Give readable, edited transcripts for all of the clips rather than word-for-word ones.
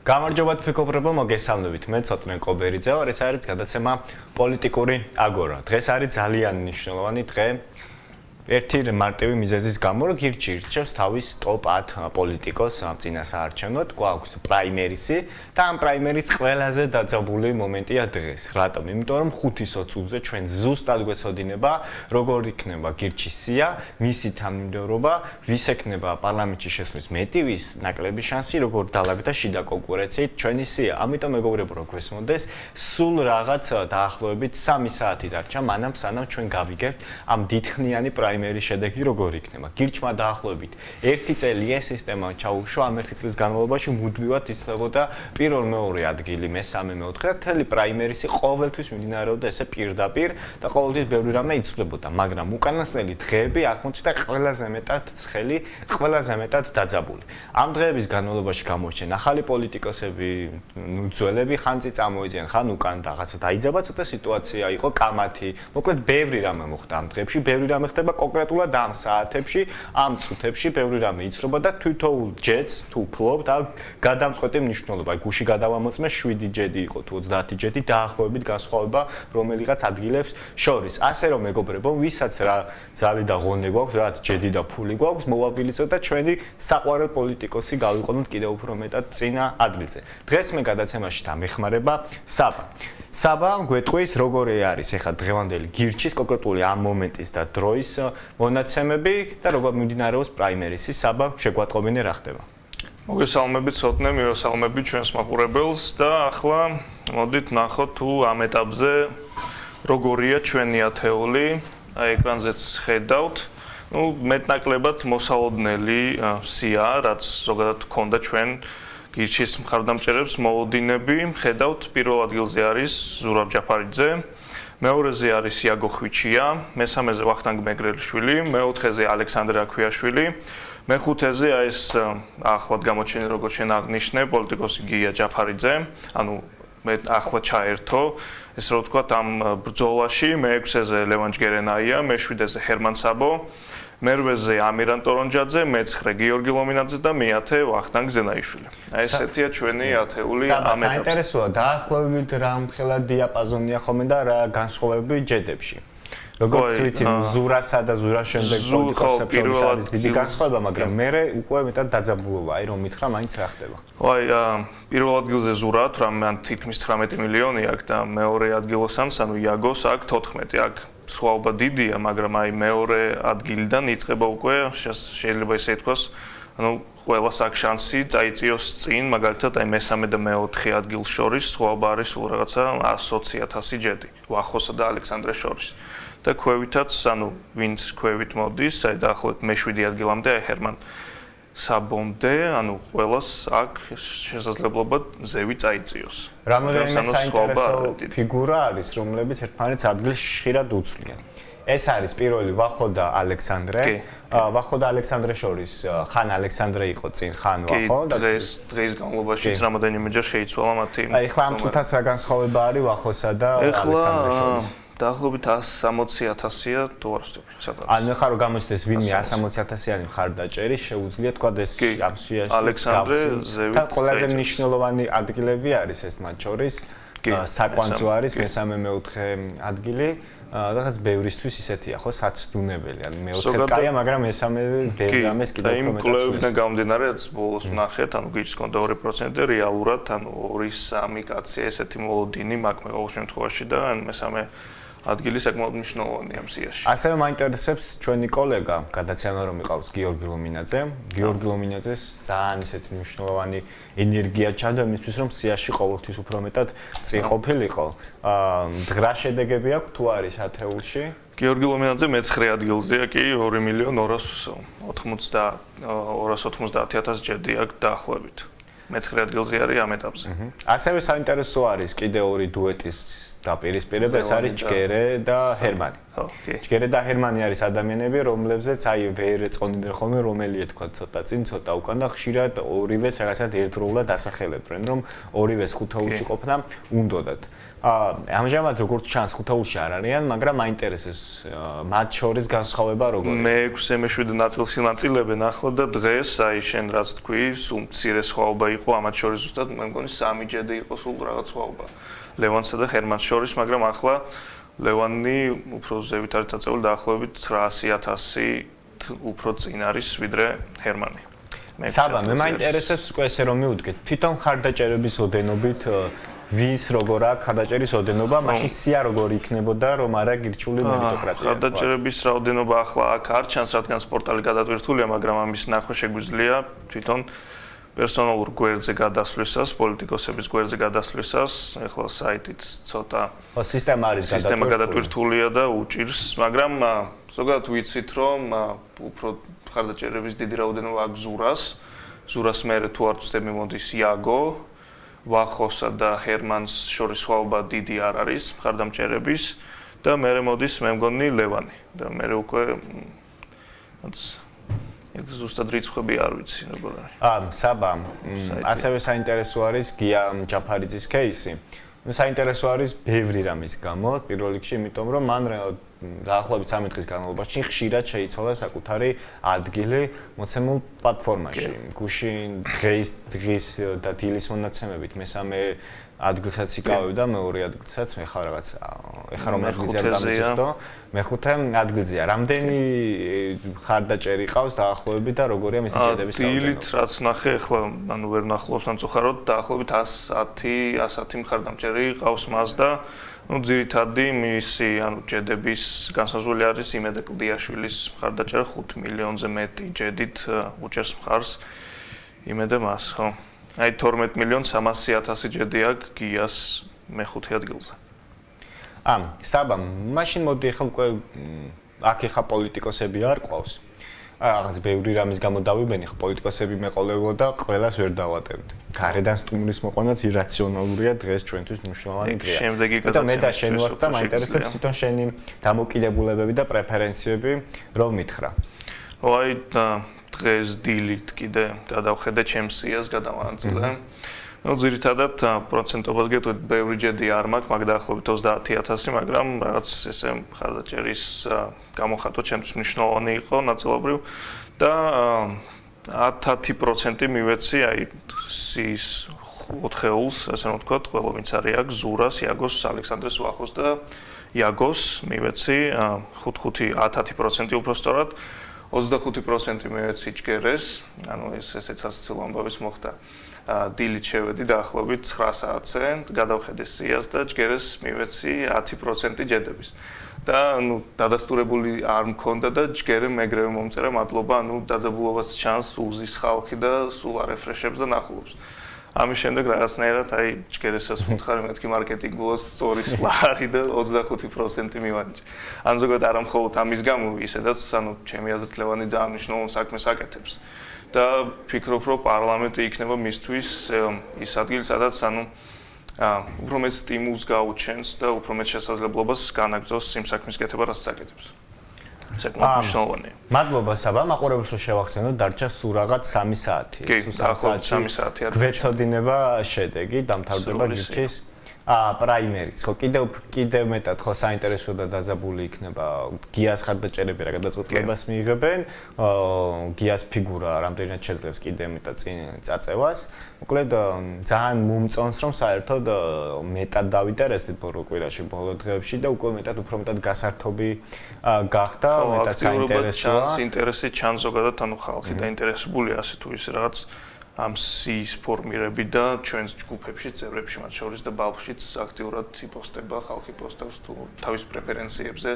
გამარჯობა თვითმფრინავებო, მოგესალმებით. მე ცოტნე კობერიძე ვარ, ეს არის გადაცემა პოლიტიკური აგორა. დღეს არის ძალიან მნიშვნელოვანი დღე. ერთი მარტივი მიზეზის გამო, რომ გირჩი ირჩევს თავის ტოპ 10 პოლიტიკოს წინასაარჩევნოდ, გვაქვს პრაიმერისი და ამ პრაიმერის ყველაზე დაძაბული მომენტია დღეს. რატომ? იმიტომ რომ 5 წუთზე ჩვენ ზუსტად გვეცოდინება, როგორ იქნება გირჩის სია, მისი თანმიმდევრობა, ვის ექნება პარლამენტში შესვლის მეტი, ვის ნაკლები შანსი, როგორ დალაგდა შიდა კონკურენციით ჩვენი სია. ამიტომ მეგობრებო, რო გვესმოდეს, სულ რაღაც დაახლოებით 3 საათი დარჩა, მანამ სანამ ჩვენ გავიგებთ ამ დიდხნიანი პრაიმერის შედეგი როგორ იქნება. გირჩმა დაახლოებით 1 წელი ეს სისტემა ჩაუშვა, ამ 1 წლის განმავლობაში მუდმივად იცვლებოდა პირველ-მეორე ადგილი, მესამე, მეოთხე, მთელი პრაიმერისი ყოველთვის მიმდინარეობდა ესე პირდაპირ და ყოველთვის ბევრი რამე იცვლებოდა, მაგრამ უკანასკნელი დღეები აღმოჩნდა ყველაზე მეტად ცხელი, ყველაზე მეტად დაძაბული. ამ დღეების განმავლობაში გამოჩნდნენ ახალი პოლიტიკოსები, ძველები ხან წი წამოიძიენ, ხან უკან რაღაცა დაიძაბა, ცოტა სიტუაცია იყო კამათი. მოკლედ ბევრი რამე მოხდა ამ დღეებში, ბევრი რამე ხდება კონკრეტულად ამ საათებში, ამ წუთებში ბევრი რამე იცვლება და თვითოულ ჯეტს თუ ფლობთ, გადამწყვეტი მნიშვნელობა. გუში გადავამოწმე 7 ჯედი იყო თუ 30 ჯედი დაახლოებით განსხვავება რომელიღაც ადგილებს შორის. ასე რომ მეგობრებო, ვისაც რა ზალი და ღონე გვაქვს, რაც ჯედი და ფული გვაქვს, მოვაბილიცოთ და ჩვენი საყვარელ პოლიტიკოსი გავიყენოთ კიდევ უფრო მეტად წინა ადგილზე. დღეს მე გადაცემაში დამეხმარება საბა გვეტყვის როგორი არის ეხლა დღევანდელი გირჩის კონკრეტული ამ მომენტის და დროის მონაცემები და როგორ მიმდინარეობს პრაიმერისი. საბა, შეგვატყობინე რა ხდება. მოგესალმებით ცოტნე, მივესალმებით ჩვენს მაყურებელს და ახლა მოდით ნახოთ თუ ამ ეტაპზე როგორია ჩვენი ათეული, აი ეკრანზეც ხედავთ. მეტნაკლებად მოსალოდნელი სია, რაც ზოგადად ჰქონდა ჩვენ გირჩის მხარდამჭერებს მოლოდინები. ხედავთ, პირველ ადგილზე არის ზურაბ ჯაფარიძე, მეორეზე არის იაგო ხვიჩია, მესამეზე ვახტანგ მეგრელიშვილი, მეოთხეზე ალექსანდრე აქვიაშვილი, მეხუთეზე ეს ახლად გამოჩენილი როგორც შენ აღნიშნე პოლიტიკოსი გია ჯაფარიძე, ანუ მე ახლა ჩაერთო ეს რო ვთქვათ ამ ბრძოლაში, მეექვსეზე ლევან ჯგერენაია, მეშვიდეზე ჰერმან საბო, მერვეზე ამირან ტორონჯაძე, მეცხრე გიორგი ლომინაძე და მეათე ვახტანგ ზენაიშვილი. აი ესეთია ჩვენი ათეული ამ ეტაპზე. საინტერესოა დაახლოებით რა მხელა დიაპაზონია ხოლმე და რა განსხვავებები ჯედებში. როგორც ვიცი, ზურასა და ზურას შემდეგ პოლიტიკოსებს შორის არის დიდი განსხვავება, მაგრამ მე უკვე მეტად დაძაბულობა, აი რომ მითხრა, მაინც რა ხდება. აი, პირველ ადგილზე ზურა, რამე თითქმის 19 მილიონი აქვს და მეორე ადგილოსანს, ანუ იაგოს აქვს 14 აქვს. სხვაობა დიდია, მაგრამ აი მეორე ადგილიდან იწყება უკვე შეიძლება ისე ითქვას, ანუ ყველას აქვს შანსი წაიწიოს წინ, მაგალითად აი მესამე და მეოთხე ადგილს შორის სხვაობა არის სულ რაღაცა 120,000 ჯედი, ვახოსა და ალექსანდრეს შორის. და ქვევითაც, ანუ ვინც ქვევით მოდის, აი დაახლოებით მე-7 ადგილამდე აი ჰერმან საბომდე, ანუ ყველას აქვს შესაძლებლობა ზევი წაიწიოს. რამდენიმე საინტერესო ფიგურა არის, რომლებიც ერთმანეთს ადგილს ხშირად უცვლიან. ეს არის პირველი ვახო და ალექსანდრე. ვახო და ალექსანდრე შორის ხან ალექსანდრე იყო წინ, ხან ვახო და დღეს განმავლობაშიც რამოდენიმეჯერ შეიცვალა მათი. აი ხლა ამ წუთას რა განსხვავება არის ვახოსა და ალექსანდრეს შორის? დაახლოებით 160,000-ია თუ არ ვსწრებ სადღაც. ანუ ხა რომ გამოჩნდეს ვინმე 160,000-იანი მხარდაჭერი, შეუძლია თქვა ეს ამ სიაში ალექსანდრე ზევით. და ყველაზე მნიშვნელოვანი ადგილები არის ეს მათ შორის. საკვანძო არის მესამე მეოთხე ადგილი. რაღაც ბევრისთვის ისეთია, ხო, საცდუნებელი. ანუ მეოთხეც კაია, მაგრამ მესამე ბევრი რამეს კიდევ უფრო მეტად ცვლის. კვლევიდან გამომდინარე, რაც ბოლოს ვნახეთ, ანუ გიჩს კონდა 2% რეალურად, ანუ 2-3 კაცია ესეთი მოლოდინი მაგ ყოველ შემთხვევაში და მესამე ადგილი საკმაოდ მნიშვნელოვანია ამ სიაში. ასევე მაინტერესებს ჩვენი კოლეგა, გადაცემა რომ იყავს გიორგი ლომინაძე. გიორგი ლომინაძეს ძალიან ისეთი მნიშვნელოვანი ენერგია ჩანდა იმისთვის, რომ სიაში ყოველთვის უფრო მეტად წინ ყოფილიყო. დღრა შედეგები აქვს თუ არის ათეულში? გიორგი ლომინაძე მე-9 ადგილზეა კი 2,290,000 ჯედი აქვს დაახლოებით. მე-9 ადგილზე არის ამ ეტაპზე. ასევე საინტერესო არის კიდე ორი დუეტის დაპირისპირება, ეს არის ჯგერე და ჰერმანი. ჯგერე და ჰერმანი არის ადამიანები, რომლებზეც აი ვერ ეწყონდნენ ხოლმე რომელი ეთქვა ცოტა წინ, ცოტა უკან და ხშირად ორივეს რაღაცად ერთდროულად ასახელებდნენ, რომ ორივეს ხუთეულში ყოფნა უნდოდათ. ამჟამად როგორც ჩანს ხუთეულში არ არიან, მაგრამ მაინტერესებს მათ შორის განსხვავება როგორია. მე-6 მე-7 ნაწილს ინაწილებენ ახლა და დღეს აი შენ რაც თქვი, სულ მცირე სხვაობა იყო ამათ შორის ზუსტად მე მგონი 3 ჯედი იყო სულ რაღაც სხვაობა ლევანსა და ჰერმანს შორის, მაგრამ ახლა ლევანი უფრო ზევით არის წაწეული დაახლოებით 900,000 უფრო წინ არის ვიდრე ჰერმანი. საბა, მე მაინტერესებს უკვე ესე რომ მივუდგეთ, თვითონ ხარდაჭერების ოდენობით ვის როგორ აქვს ხარდაჭერის ოდენობა, მაშინ სია როგორ იქნებოდა, რომ არა გირჩული მერიტოკრატია. ხარდაჭერების რაოდენობა ახლა აქ არ ჩანს, რადგან პორტალი გადატვირთულია, მაგრამ ამის ნახვა შეგვიძლია თვითონ პერსონალურ გვერდზე გადასვლისას, პოლიტიკოსების გვერდზე გადასვლისას, ახლა საიტით ცოტა სისტემა არის გადატვირთულია და უჭირს, მაგრამ ზოგადად ვიცით, რომ უფრო ხარდაჭერების დიდი რაოდენობა აქვს ზურას მერე თუ არ ვცდები მოდის იაგო, ვახოსა და ჰერმანს შორის სხვაობა დიდი არ არის ხარდამჭერების და მერე მოდის მე მგონი ლევანი და მერე უკვე ეგ ზუსტად რიცხვები არ ვიცი როგორ არის. საბა, ასევე საინტერესო არის გია ჯაფარიძის кейსი. საინტერესო არის ბევრი რამის გამო, პირველ რიგში, იმიტომ რომ მან დაახლოებით 3 დღის განმავლობაში ხშირად შეიცვალა საკუთარი ადგილი მოცემულ პლატფორმაში. გუშინ დღის და დილის მონაცემებით მესამე ადგილსაც იკავებდა, მეორე ადგილსაც მე ხარ რაღაც ეხლა რომ ადგილზე არ გამიზუსტო, მეხუთე ადგილზეა. რამდენი ხარდაჭერი ყავს დაახლოებით და როგორია მისი ჭედების რაოდენობა? დილით რაც ნახე, ეხლა ანუ ვერ ნახულობს ან წუხაროდ, დაახლოებით 110 ხარდამჭერი ყავს მას და ну ძირითადი მისი ანუ ჭედების განსაზღვრელი არის იმედე კლდიაშვილის ხარდაჭერა 5 მილიონზე მეტი ჭედით უჭერს მხარს იმედე მას, ხო? აი 12,300,000 ჭედი აქვს გიას მეხუთე ადგილზე. საბა, მაშინ მოდი ახლა უკვე აქ ახლა პოლიტიკოსები არ ყავს. რაღაც ბევრი რამის გამო დავიბენი, ხო პოლიტიკოსები მეყოლებოდა, ყველას ვერ დავატებთ. გარედან სტუმრის მოყვანაც ირაციონალურია დღეს ჩვენთვის მნიშვნელოვანი დღეა. შემდეგი გადაცემა. მე და შენ ვარ და მაინტერესებს თვითონ შენი დამოკიდებულებები და პრეფერენციები რომ მითხრა. აი დღეს დილით კიდე გადავხედე ჩემს სიას გადავანაწილე. ну ძირითადად პროცენტობას გეტყვით, ბევრი ჯედი არ მაქვს, მაგ დაახლოებით 30,000, მაგრამ რაღაც ესე ხარდაჭერის გამოხატვა ჩემთვის მნიშვნელოვანი იყო ნაწილობრივ და 10% მივეცი აი სის 4-ეულს, ასე რომ ვთქვათ, ყველა ვინც არის აქ, ზურას, იაგოს, ალექსანდრეს ვახოს და იაგოს მივეცი 5-10% უფრო სწორად. 25% მივეცი ჭგერეს, ანუ ესეც ასეულ ამბავის მოხდა. დილით შევედი დაახლოებით 9 საათზე, გადავხედე სიას და ჭგერეს მივეცი 10% ჯედების. და ნუ დადასტურებული არ მქონდა და ჭგერე მეგრევე მომწერა, მადლობა, ნუ დაძაბულობას ჩანს უზის ხალხი და სულ არეფრეშებს და ნახულობს. ამის შემდეგ რაღაცნაირად აი ჭგერესაც ვუთხარი, მეთქი მარკეტინგულად სწორი სლარი და 25% მივანიჭე. ან ზოგადად არა მხოლოდ ამის გამო, ისედაც ანუ ჩემი აზრით ლევანი ძალიან მნიშვნელოვან საქმეს აკეთებს. და ფიქრობ, რომ პარლამენტი იქნება მისთვის ის ადგილი, სადაც ანუ უფრო მეტ სტიმულს გაუჩენს და უფრო მეტ შესაძლებლობას განაგრძობს იმ საქმის კეთება, რაც აკეთებს. საკმაოდ მნიშვნელოვანია. მადლობა საბა, მაყურებელს შევახსენოთ, დარჩა სულ რაღაც 3 საათი. სულ 3 საათი არის. გვეცოდინება შედეგი, დამთავრდება გირჩის პრაიმერიც. ხო, კიდევ მეტად ხო საინტერესო და დაძაბული იქნება გიას ხარდაჭერები რა გადაწყვეტილებას მიიღებენ. გიას ფიგურა რამდენად შეძლებს კიდევ მეტად წინ წაწევას. მოკლედ ძალიან მომწონს რომ საერთოდ მეტად დავინტერესდით ბოლო კვირაში, ბოლო დღეებში და უკვე უფრო მეტად გასართობი გახდა, მეტად საინტერესოა. ინტერესი ჩანს ზოგადად, ანუ ხალხი დაინტერესებულია ასე თუ ისე რაღაც ამ სის ფორმირები და ჩვენს ჯგუფებში, წევრებში, მათ შორის და ბალხშიც აქტიურად იპოსტება, ხალხი პოსტავს თუ თავის პრეფერენციებზე,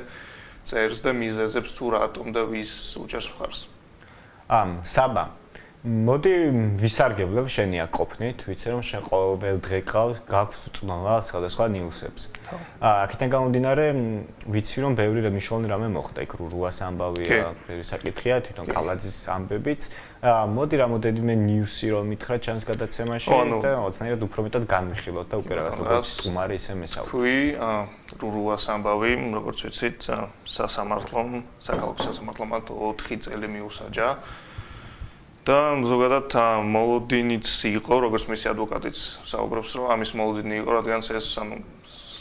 წერს და მიზეზებს თუ რატომ და ვის უჭერს მხარს. საბა, მოდი ვისარგებლებ შენი აქ ყოფნით, ვიცი რომ შენ ყოველ დღე გაქვს უწმობა სხვადასხვა ნიუსებს. აქედან გამომდინარე, ვიცი რომ ბევრი მნიშვნელოვანი რამე მოხდა, იქ რუას ამბავია, ბევრი საკითხია, თვითონ კალაძის ამბებიც. მოდი რამოდენიმე ნიუსი რომ მითხრა ჩანს გადაცემაში და ოცნაირად უფრო მეტად განვიხილოთ და უკვე რაღაც როგორც სტუმარი ისე მესაუბროთ. თქვი, რუას ამბავი, როგორც ვიცით, საკალათო სასამართლომ 4 წელი მიუსაჯა. და ზოგადად მოლოდინიც იყო, როგორც მისი ადვოკატიც საუბრობს, რომ ამის მოლოდინი იყო, რადგან ეს ანუ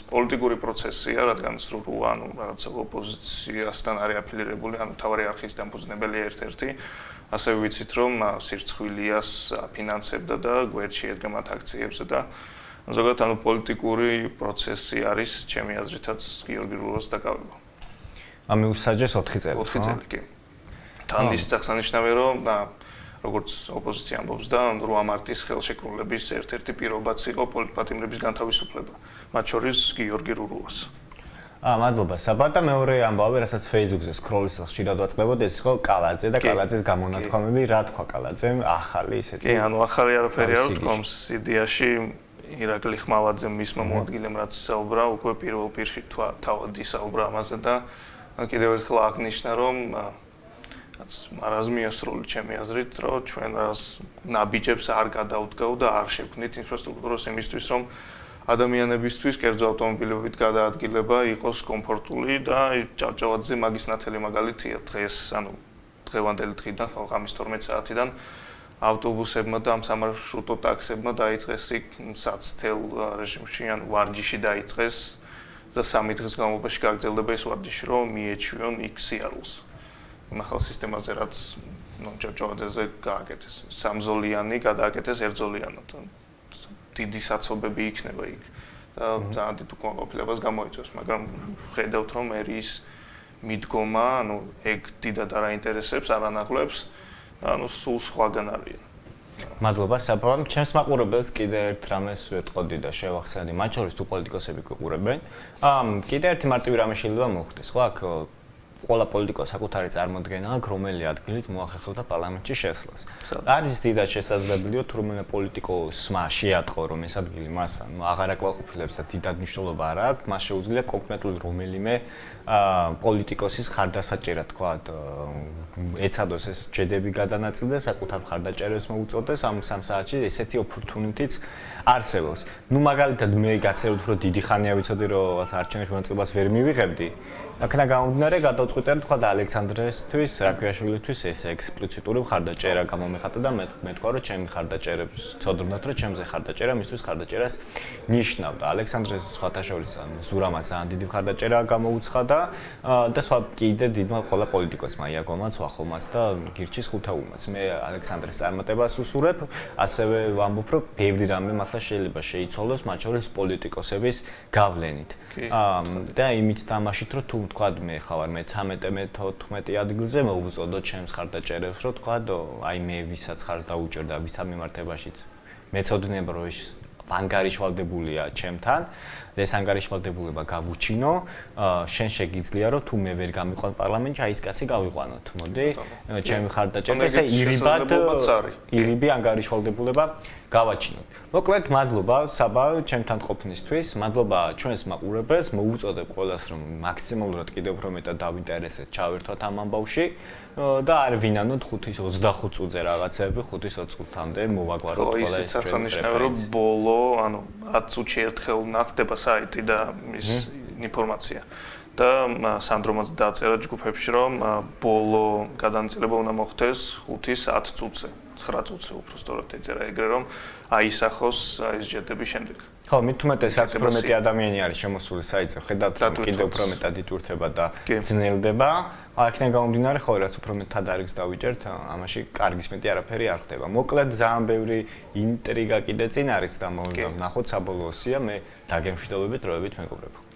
პოლიტიკური პროცესია, რადგან რუა ანუ რაღაცა ოპოზიციასთან არის აფილირებული, ანუ თავარი არქივის დამფუძნებელი ერთ-ერთი. ასევე ვიცით რომ სირცხვილიას ფინანსებდა და გვერდში ედგა მათ აქციებზე და ზოგადად ანუ პოლიტიკური პროცესი არის ჩემი აზრითაც გიორგი რუროს დაკავება. მიუსაჯეს 4 წელი. 4 წელი კი. თან ის აღსანიშნავია რომ როგორც ოპოზიცია ამბობს და 8 მარტის ხელშეკრულების ერთ-ერთი პირობაც იყო პოლიტპატიმრების განთავისუფლება. მათ შორის გიორგი რუროს. მადლობა. საბა და მეორე ამბავი, რასაც Facebook-ზე სკროლის ხშირად ვაწყდებოდი, ეს იყო კალაძე და კალაძეს გამონათქვამები, რა თქვა კალაძემ, ახალი ისეთი. კი, ანუ ახალი არაფერი არ ვთქვამს სიდიაში ირაკლი ხმალაძემ მისმა მოადგილემ რაც საუბრა, უკვე პირველ პირში თავად ისაუბრა ამაზე და კიდევ ერთხელ აღნიშნა რომ მარაზმია სრული ჩემი აზრით, რომ ჩვენ რას ნაბიჯებს არ გადავდგავ და არ შევქმნით ინფრასტრუქტურას იმისთვის, რომ ადამიანებისთვის კერძო ავტომობილებით გადაადგილება იყოს კომფორტული და ჭავჭავაძე მაგის ნათელი მაგალითია დღეს, ანუ დღევანდელი დღიდან, ღამის 12 საათიდან ავტობუსებმა და ამ სამარშრუტო ტაქსებმა დაიწყეს იქ საცთელ რეჟიმში, ანუ ვარჯიში დაიწყეს და 3 დღის განმავლობაში გაგრძელდება ეს ვარჯიში, რომ მიეჩვიონ იქ სიარულს. ახალ სისტემაზე რაც ჭავჭავაძეზე გააკეთეს, 3-ზოლიანი გადააკეთეს 1-ზოლიანად. დიდი საცობები იქნება იქ და ძალიან დიდ უკმაყოფილებას გამოიწვევს, მაგრამ ხედავთ რომ ერის მიდგომა, ანუ ეგ დიდად არ აინტერესებს, არ ანაღლებს, ანუ სულ სხვაგან არიან. მადლობა საბამ, ჩემს მაყურებელს კიდე ერთ რამეს ვეტყოდი და შევახსენდი, მათ შორის თუ პოლიტიკოსები გვიყურებენ. კიდე ერთი მარტივი რამე შეიძლება მოხდეს, ხო აქ ყველა პოლიტიკოს საკუთარი წარმოდგენა აქვს, რომელი ადგილით მოახერხებდა პარლამენტში შესვლას. არის დიდად შესაძლებელია თუ რომელიმე პოლიტიკოსმა შეატყო რომ ეს ადგილი მას აღარ აკმაყოფილებს და დიდად მნიშვნელობა არ აქვს, მას შეუძლია კონკრეტულად რომელიმე პოლიტიკოსის ხარდასაჭერად თქვა ეცადოს ეს ჯედები გადანაწილდეს, საკუთარ ხარდაჭერებს მოუწოდეს ამ 3 საათში ესეთი ოპორტუნიტიც არსებობს. ნუ მაგალითად მე გაცეროთ რომ დიდი ხანია ვიცოდი რომ არჩევნებში მონაწილეობას ვერ მივიღებდი. აქნა გამომდინარე გადავწყვიტე თქვა და ალექსანდრესთვის, რაქვიაშვილისთვის ეს ექსპლიციტური ხარდაჭერა გამომეხატა და მე თქვა რომ ჩემი ხარდაჭერებს ცოდნათ რომ ჩემზე ხარდაჭერა მისთვის ხარდაჭერას ნიშნავდა. ალექსანდრეს სხვათა შორის ზურამაც ძალიან დიდი ხარდაჭერა გამოუცხადა და სხვა კიდე დიდმა ყველა პოლიტიკოსმა იაგომაც, ვახომაც და გირჩის ხუთაულმაც. მე ალექსანდრეს წარმატებას უსურებ, ასევე ვამბობ რომ ბევრი რამე მართლა შეიძლება შეიცვალოს, მათ შორის პოლიტიკოსების გავლენით. და იმით თამაშით რომ თუ თქვა მე ხავარ მე 13-14 ადგილზე მოვუწოდო ჩემს ხარდაჭერებს რომ თქვა აი მე ვისაც ხარ დაუჭერდა ვისა მიმართებაშიც მეცოდნეობა რომ ეს ანგარიშვალდებულია ჩემთან და ეს ანგარიშვალდებულება გავუჩინო შენ შეგიძლია რომ თუ მე ვერ გამიყვან პარლამენტში აი ეს კაცი გავიყვანოთ მოდი ჩემი ხარდაჭერა ესე ირიბი ანგარიშვალდებულება გავაჩინოთ. მოკლედ მადლობა საბა ჩემთან ყოფნისთვის, მადლობა ჩვენს მაყურებელს, მოვუწოდებ ყველას რომ მაქსიმალურად კიდევ უფრო მეტად დავინტერესეთ, ჩავერთვათ ამ ამბავში და არ ვინანოთ 5-25 წუთზე რაღაცები, 5-20 წუთამდე მოვაგვაროთ ყველა ეს ჩვენი აღსანიშნავია რომ ბოლო, ანუ 10 წუთში ერთხელ ნახდება საიტი და ის ინფორმაცია. და სანდრომაც დაწერა ჯგუფებში რომ ბოლო გადანაწილება უნდა მოხდეს 5-10 წუთზე. 9 წუთზე უფრო სწორად ეწერა ეგრე რომ აისახოს ეს ჯედების შემდეგ. ხო, მით უმეტეს რაც უფრო მეტი ადამიანი არის შემოსული საიტზე, ხედავთ რომ კიდევ უფრო მეტად იტვირთება და ძნელდება. აქედან გამომდინარე, ხო, რაც უფრო მეტად არიქს დავიჭერთ, ამაში კარგის მეტი არაფერი არ ხდება. მოკლედ ძალიან ბევრი ინტრიგა კიდე წინ არის და ნახოთ საბოლოო სია, მე დაგემშვიდობებით, დროებით მეგობრებო.